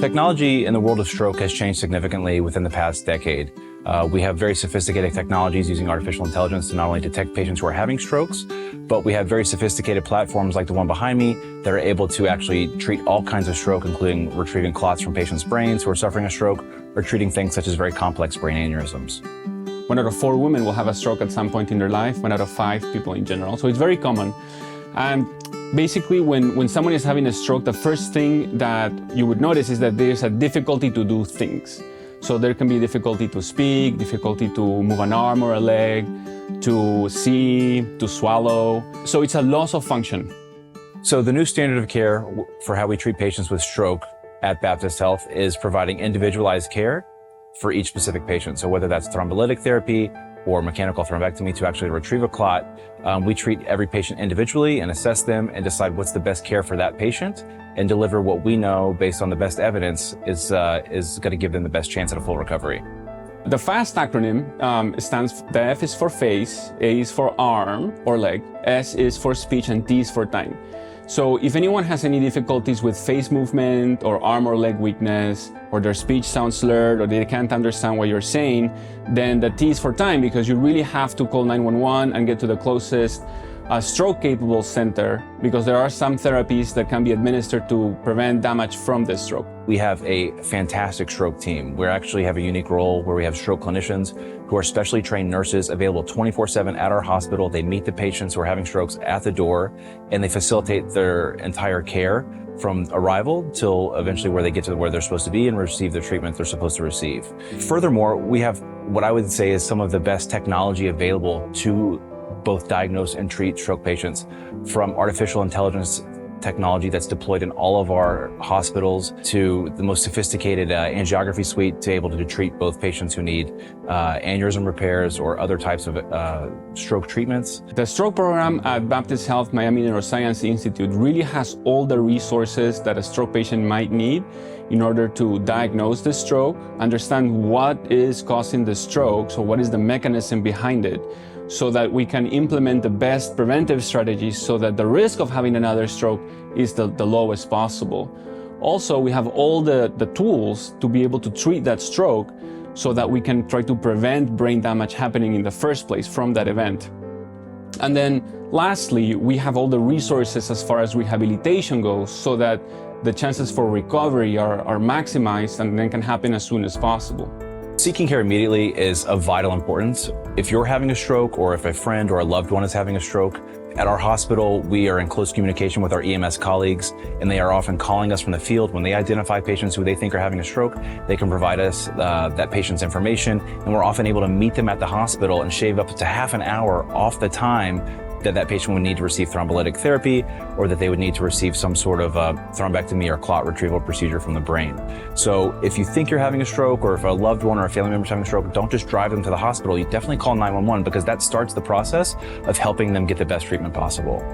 Technology in the world of stroke has changed significantly within the past decade. We have very sophisticated technologies using artificial intelligence to not only detect patients who are having strokes, but we have very sophisticated platforms like the one behind me that are able to actually treat all kinds of stroke, including retrieving clots from patients' brains who are suffering a stroke, or treating things such as very complex brain aneurysms. 1 out of 4 women will have a stroke at some point in their life, 1 out of 5 people in general. So it's very common. And basically, when someone is having a stroke, the first thing that you would notice is that there's a difficulty to do things. So there can be difficulty to speak, difficulty to move an arm or a leg, to see, to swallow. So it's a loss of function. So the new standard of care for how we treat patients with stroke at Baptist Health is providing individualized care for each specific patient. So whether that's thrombolytic therapy or mechanical thrombectomy to actually retrieve a clot, we treat every patient individually and assess them and decide what's the best care for that patient and deliver what we know based on the best evidence is going to give them the best chance at a full recovery. The FAST acronym the F is for face, A is for arm or leg, S is for speech, and T is for time. So if anyone has any difficulties with face movement or arm or leg weakness, or their speech sounds slurred, or they can't understand what you're saying, then the T is for time, because you really have to call 911 and get to the closest stroke-capable center, because there are some therapies that can be administered to prevent damage from the stroke. We have a fantastic stroke team. We actually have a unique role where we have stroke clinicians who are specially trained nurses available 24/7 at our hospital. They meet the patients who are having strokes at the door, and they facilitate their entire care from arrival till eventually where they get to where they're supposed to be and receive the treatment they're supposed to receive. Furthermore, we have what I would say is some of the best technology available to both diagnose and treat stroke patients, from artificial intelligence technology that's deployed in all of our hospitals to the most sophisticated angiography suite to able to treat both patients who need aneurysm repairs or other types of stroke treatments. The stroke program at Baptist Health Miami Neuroscience Institute really has all the resources that a stroke patient might need in order to diagnose the stroke, understand what is causing the stroke, so what is the mechanism behind it, so that we can implement the best preventive strategies so that the risk of having another stroke is the lowest possible. Also, we have all the tools to be able to treat that stroke so that we can try to prevent brain damage happening in the first place from that event. And then lastly, we have all the resources as far as rehabilitation goes so that the chances for recovery are maximized and then can happen as soon as possible. Seeking care immediately is of vital importance. If you're having a stroke, or if a friend or a loved one is having a stroke, at our hospital, we are in close communication with our EMS colleagues, and they are often calling us from the field. When they identify patients who they think are having a stroke, they can provide us that patient's information, and we're often able to meet them at the hospital and shave up to half an hour off the time that patient would need to receive thrombolytic therapy, or that they would need to receive some sort of thrombectomy or clot retrieval procedure from the brain. So if you think you're having a stroke, or if a loved one or a family member is having a stroke, don't just drive them to the hospital. You definitely call 911, because that starts the process of helping them get the best treatment possible.